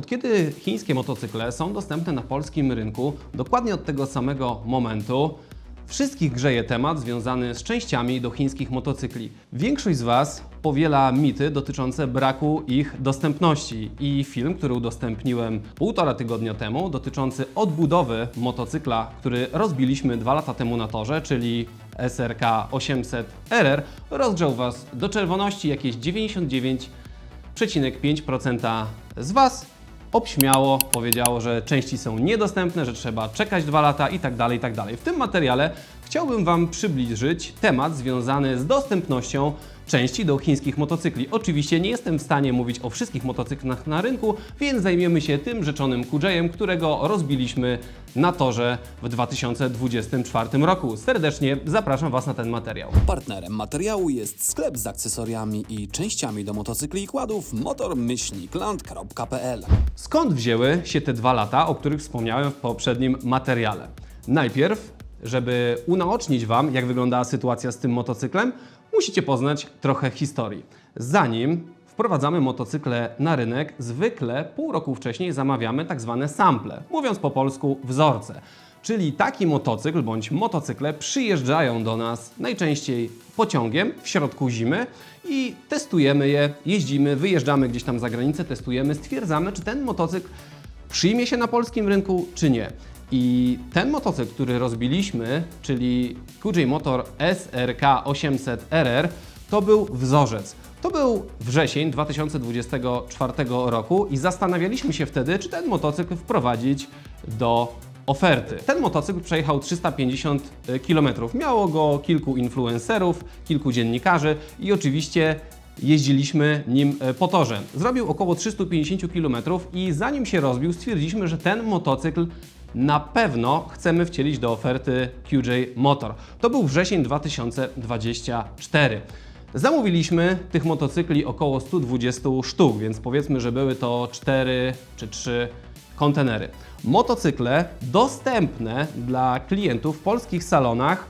Od kiedy chińskie motocykle są dostępne na polskim rynku, dokładnie od tego samego momentu wszystkich grzeje temat związany z częściami do chińskich motocykli. Większość z Was powiela mity dotyczące braku ich dostępności i film, który udostępniłem 1,5 tygodnia temu, dotyczący odbudowy motocykla, który rozbiliśmy 2 lata temu na torze, czyli SRK 800 RR, rozgrzał Was do czerwoności. Jakieś 99,5% z Was obśmiało, powiedziało, że części są niedostępne, że trzeba czekać 2 lata i tak dalej, i tak dalej. W tym materiale chciałbym Wam przybliżyć temat związany z dostępnością części do chińskich motocykli. Oczywiście nie jestem w stanie mówić o wszystkich motocyklach na rynku, więc zajmiemy się tym rzeczonym QJ-em, którego rozbiliśmy na torze w 2024 roku. Serdecznie zapraszam Was na ten materiał. Partnerem materiału jest sklep z akcesoriami i częściami do motocykli i kładów motor-land.pl. Skąd wzięły się te 2 lata, o których wspomniałem w poprzednim materiale? Najpierw, żeby unaocznić Wam, jak wyglądała sytuacja z tym motocyklem, musicie poznać trochę historii. Zanim wprowadzamy motocykle na rynek, zwykle pół roku wcześniej zamawiamy tak zwane sample, mówiąc po polsku wzorce. Czyli taki motocykl bądź motocykle przyjeżdżają do nas najczęściej pociągiem w środku zimy i testujemy je, jeździmy, wyjeżdżamy gdzieś tam za granicę, testujemy, stwierdzamy, czy ten motocykl przyjmie się na polskim rynku, czy nie. I ten motocykl, który rozbiliśmy, czyli QJ Motor SRK 800 RR, to był wzorzec. To był wrzesień 2024 roku i zastanawialiśmy się wtedy, czy ten motocykl wprowadzić do oferty. Ten motocykl przejechał 350 km. Miało go kilku influencerów, kilku dziennikarzy i oczywiście jeździliśmy nim po torze. Zrobił około 350 km i zanim się rozbił, stwierdziliśmy, że ten motocykl na pewno chcemy wcielić do oferty QJ Motor. To był wrzesień 2024. Zamówiliśmy tych motocykli około 120 sztuk, więc powiedzmy, że były to 4 czy 3 kontenery. Motocykle dostępne dla klientów w polskich salonach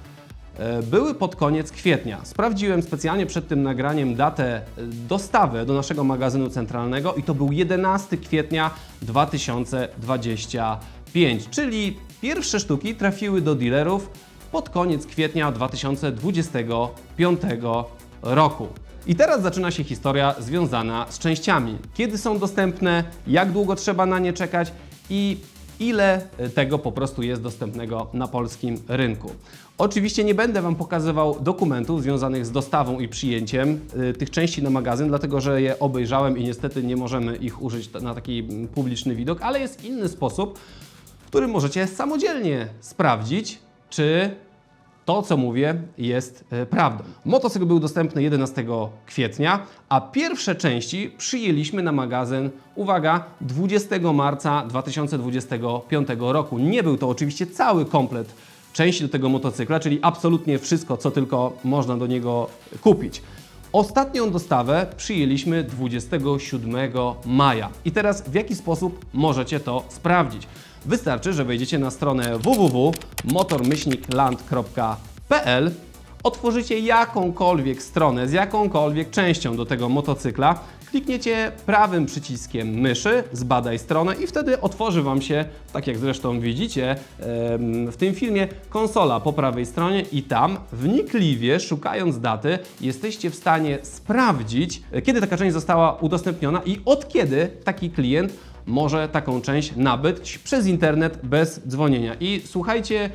były pod koniec kwietnia. Sprawdziłem specjalnie przed tym nagraniem datę dostawy do naszego magazynu centralnego i to był 11 kwietnia 2025, czyli pierwsze sztuki trafiły do dealerów pod koniec kwietnia 2025 roku. I teraz zaczyna się historia związana z częściami. Kiedy są dostępne, jak długo trzeba na nie czekać i ile tego po prostu jest dostępnego na polskim rynku. Oczywiście nie będę Wam pokazywał dokumentów związanych z dostawą i przyjęciem tych części na magazyn, dlatego że je obejrzałem i niestety nie możemy ich użyć na taki publiczny widok, ale jest inny sposób, w którym możecie samodzielnie sprawdzić, czy to, co mówię, jest prawdą. Motocykl był dostępny 11 kwietnia, a pierwsze części przyjęliśmy na magazyn, uwaga, 20 marca 2025 roku. Nie był to oczywiście cały komplet części do tego motocykla, czyli absolutnie wszystko, co tylko można do niego kupić. Ostatnią dostawę przyjęliśmy 27 maja. I teraz w jaki sposób możecie to sprawdzić? Wystarczy, że wejdziecie na stronę www.motor-land.pl, otworzycie jakąkolwiek stronę z jakąkolwiek częścią do tego motocykla, klikniecie prawym przyciskiem myszy, zbadaj stronę i wtedy otworzy Wam się, tak jak zresztą widzicie w tym filmie, konsola po prawej stronie i tam wnikliwie, szukając daty, jesteście w stanie sprawdzić, kiedy taka część została udostępniona i od kiedy taki klient może taką część nabyć przez internet bez dzwonienia. I słuchajcie,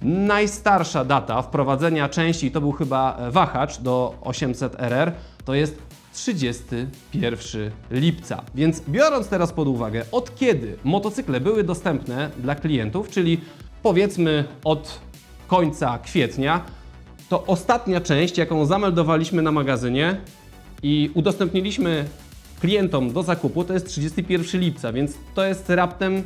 najstarsza data wprowadzenia części, to był chyba wahacz do 800 RR, to jest 31 lipca. Więc biorąc teraz pod uwagę, od kiedy motocykle były dostępne dla klientów, czyli powiedzmy od końca kwietnia, to ostatnia część, jaką zameldowaliśmy na magazynie i udostępniliśmy klientom do zakupu, to jest 31 lipca, więc to jest raptem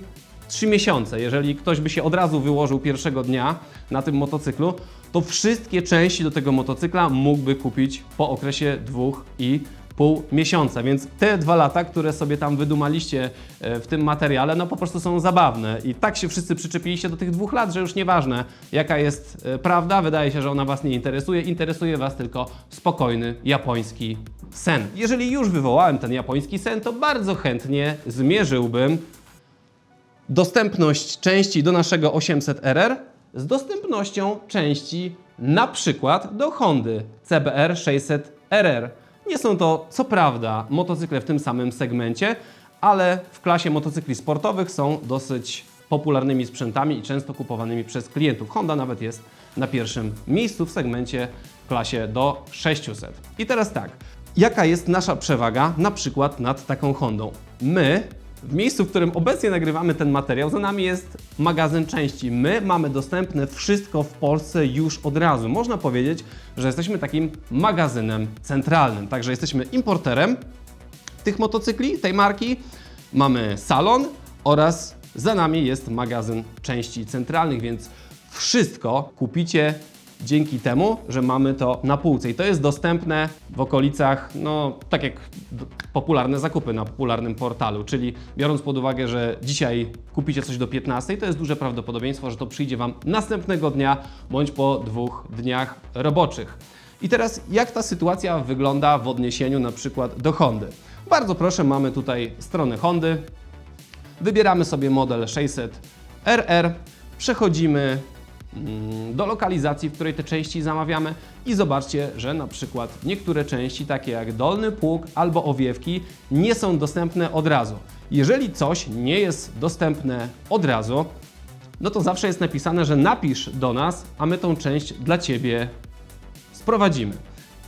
3 miesiące. Jeżeli ktoś by się od razu wyłożył pierwszego dnia na tym motocyklu, to wszystkie części do tego motocykla mógłby kupić po okresie 2,5 miesiąca. Więc te 2 lata, które sobie tam wydumaliście w tym materiale, no po prostu są zabawne. I tak się wszyscy przyczepiliście do tych 2 lat, że już nieważne jaka jest prawda, wydaje się, że ona Was nie interesuje. Interesuje Was tylko spokojny japoński sen. Jeżeli już wywołałem ten japoński sen, to bardzo chętnie zmierzyłbym dostępność części do naszego 800RR z dostępnością części na przykład do Hondy CBR 600RR. Nie są to co prawda motocykle w tym samym segmencie, ale w klasie motocykli sportowych są dosyć popularnymi sprzętami i często kupowanymi przez klientów. Honda nawet jest na pierwszym miejscu w segmencie klasie do 600. I teraz tak, jaka jest nasza przewaga na przykład nad taką Hondą? My, w miejscu, w którym obecnie nagrywamy ten materiał, za nami jest magazyn części. My mamy dostępne wszystko w Polsce już od razu. Można powiedzieć, że jesteśmy takim magazynem centralnym. Także jesteśmy importerem tych motocykli, tej marki. Mamy salon oraz za nami jest magazyn części centralnych, więc wszystko kupicie dzięki temu, że mamy to na półce i to jest dostępne w okolicach, no tak jak popularne zakupy na popularnym portalu, czyli biorąc pod uwagę, że dzisiaj kupicie coś do 15, to jest duże prawdopodobieństwo, że to przyjdzie Wam następnego dnia bądź po 2 dniach roboczych. I teraz jak ta sytuacja wygląda w odniesieniu na przykład do Hondy? Bardzo proszę, mamy tutaj stronę Hondy, wybieramy sobie model 600RR, przechodzimy do lokalizacji, w której te części zamawiamy i zobaczcie, że na przykład niektóre części, takie jak dolny pług albo owiewki, nie są dostępne od razu. Jeżeli coś nie jest dostępne od razu, no to zawsze jest napisane, że napisz do nas, a my tą część dla Ciebie sprowadzimy.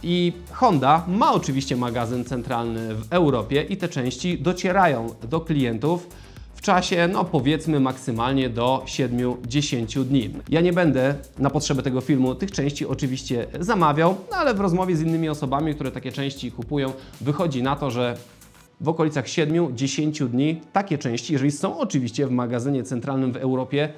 I Honda ma oczywiście magazyn centralny w Europie i te części docierają do klientów w czasie, no powiedzmy maksymalnie do 7-10 dni. Ja nie będę na potrzeby tego filmu tych części oczywiście zamawiał, no ale w rozmowie z innymi osobami, które takie części kupują, wychodzi na to, że w okolicach 7-10 dni takie części, jeżeli są oczywiście w magazynie centralnym w Europie,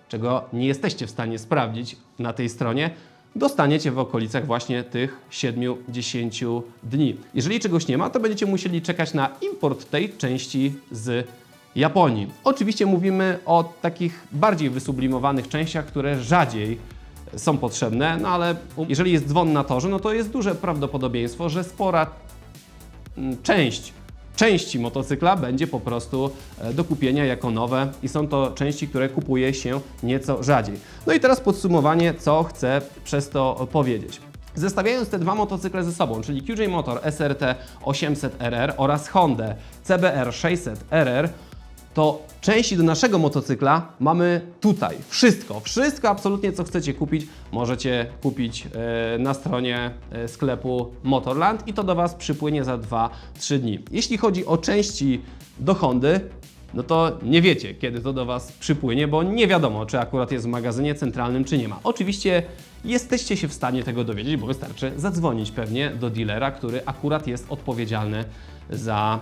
czego nie jesteście w stanie sprawdzić na tej stronie, dostaniecie w okolicach właśnie tych 7-10 dni. Jeżeli czegoś nie ma, to będziecie musieli czekać na import tej części z Japonii. Oczywiście mówimy o takich bardziej wysublimowanych częściach, które rzadziej są potrzebne, no ale jeżeli jest dzwon na torze, no to jest duże prawdopodobieństwo, że spora części motocykla będzie po prostu do kupienia jako nowe i są to części, które kupuje się nieco rzadziej. No i teraz podsumowanie, co chcę przez to powiedzieć. Zestawiając te dwa motocykle ze sobą, czyli QJ Motor SRT 800RR oraz Honda CBR 600RR, to części do naszego motocykla mamy tutaj. Wszystko absolutnie, co chcecie kupić, możecie kupić na stronie sklepu Motorland i to do Was przypłynie za 2-3 dni. Jeśli chodzi o części do Hondy, no to nie wiecie, kiedy to do Was przypłynie, bo nie wiadomo, czy akurat jest w magazynie centralnym, czy nie ma. Oczywiście jesteście się w stanie tego dowiedzieć, bo wystarczy zadzwonić pewnie do dealera, który akurat jest odpowiedzialny za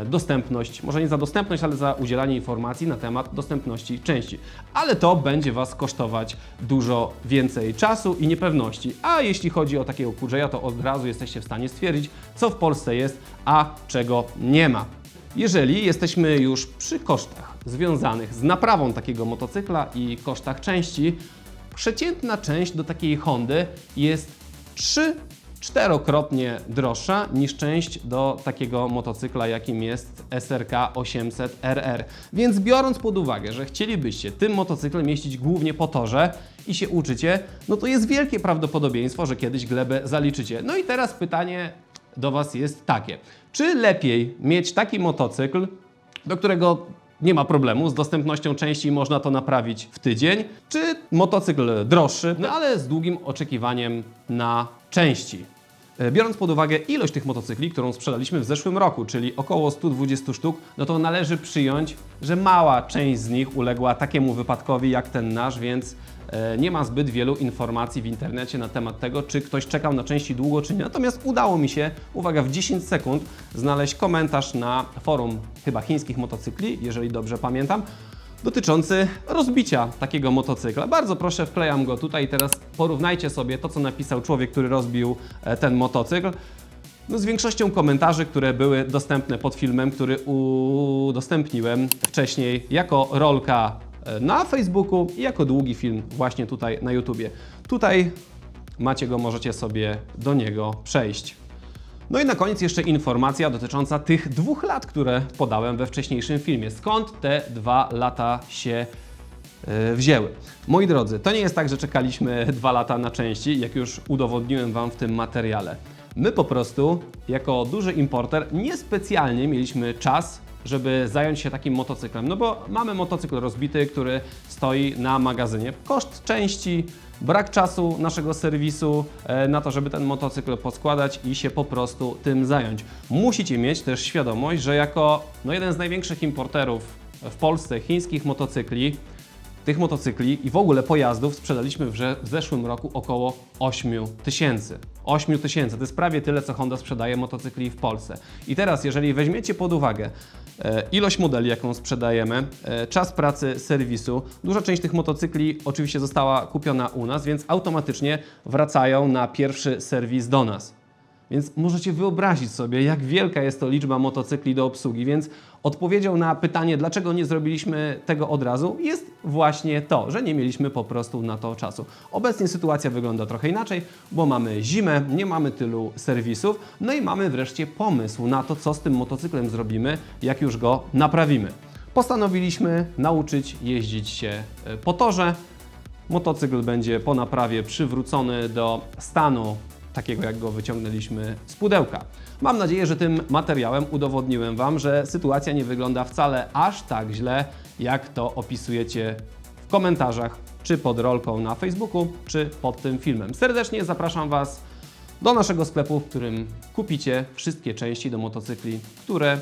dostępność, może nie za dostępność, ale za udzielanie informacji na temat dostępności części. Ale to będzie Was kosztować dużo więcej czasu i niepewności. A jeśli chodzi o takiego QJ, to od razu jesteście w stanie stwierdzić, co w Polsce jest, a czego nie ma. Jeżeli jesteśmy już przy kosztach związanych z naprawą takiego motocykla i kosztach części, przeciętna część do takiej Hondy jest 3-4-krotnie droższa niż część do takiego motocykla, jakim jest SRK 800RR. Więc biorąc pod uwagę, że chcielibyście tym motocyklem jeździć głównie po torze i się uczycie, no to jest wielkie prawdopodobieństwo, że kiedyś glebę zaliczycie. No i teraz pytanie do Was jest takie. Czy lepiej mieć taki motocykl, do którego nie ma problemu, z dostępnością części można to naprawić w tydzień, czy motocykl droższy, no ale z długim oczekiwaniem na części? Biorąc pod uwagę ilość tych motocykli, którą sprzedaliśmy w zeszłym roku, czyli około 120 sztuk, no to należy przyjąć, że mała część z nich uległa takiemu wypadkowi jak ten nasz, więc nie ma zbyt wielu informacji w internecie na temat tego, czy ktoś czekał na części długo, czy nie. Natomiast udało mi się, uwaga, w 10 sekund znaleźć komentarz na forum chyba chińskich motocykli, jeżeli dobrze pamiętam, dotyczący rozbicia takiego motocykla. Bardzo proszę, wklejam go tutaj i teraz porównajcie sobie to, co napisał człowiek, który rozbił ten motocykl, no z większością komentarzy, które były dostępne pod filmem, który udostępniłem wcześniej jako rolka na Facebooku i jako długi film właśnie tutaj na YouTubie. Tutaj macie go, możecie sobie do niego przejść. No i na koniec jeszcze informacja dotycząca tych 2 lat, które podałem we wcześniejszym filmie. Skąd te 2 lata się wzięły? Moi drodzy, to nie jest tak, że czekaliśmy 2 lata na części, jak już udowodniłem Wam w tym materiale. My po prostu, jako duży importer, niespecjalnie mieliśmy czas, żeby zająć się takim motocyklem, no bo mamy motocykl rozbity, który stoi na magazynie. Koszt części, brak czasu naszego serwisu na to, żeby ten motocykl poskładać i się po prostu tym zająć. Musicie mieć też świadomość, że jako jeden z największych importerów w Polsce chińskich motocykli, tych motocykli i w ogóle pojazdów sprzedaliśmy w zeszłym roku około 8 tysięcy. 8 tysięcy to jest prawie tyle, co Honda sprzedaje motocykli w Polsce. I teraz, jeżeli weźmiecie pod uwagę ilość modeli, jaką sprzedajemy, czas pracy serwisu, duża część tych motocykli oczywiście została kupiona u nas, więc automatycznie wracają na pierwszy serwis do nas. Więc możecie wyobrazić sobie, jak wielka jest to liczba motocykli do obsługi, więc odpowiedzią na pytanie, dlaczego nie zrobiliśmy tego od razu, jest właśnie to, że nie mieliśmy po prostu na to czasu. Obecnie sytuacja wygląda trochę inaczej, bo mamy zimę, nie mamy tylu serwisów, no i mamy wreszcie pomysł na to, co z tym motocyklem zrobimy, jak już go naprawimy. Postanowiliśmy nauczyć jeździć się po torze. Motocykl będzie po naprawie przywrócony do stanu takiego, jak go wyciągnęliśmy z pudełka. Mam nadzieję, że tym materiałem udowodniłem Wam, że sytuacja nie wygląda wcale aż tak źle, jak to opisujecie w komentarzach, czy pod rolką na Facebooku, czy pod tym filmem. Serdecznie zapraszam Was do naszego sklepu, w którym kupicie wszystkie części do motocykli, które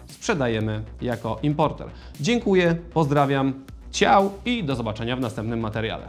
sprzedajemy jako importer. Dziękuję, pozdrawiam, ciao i do zobaczenia w następnym materiale.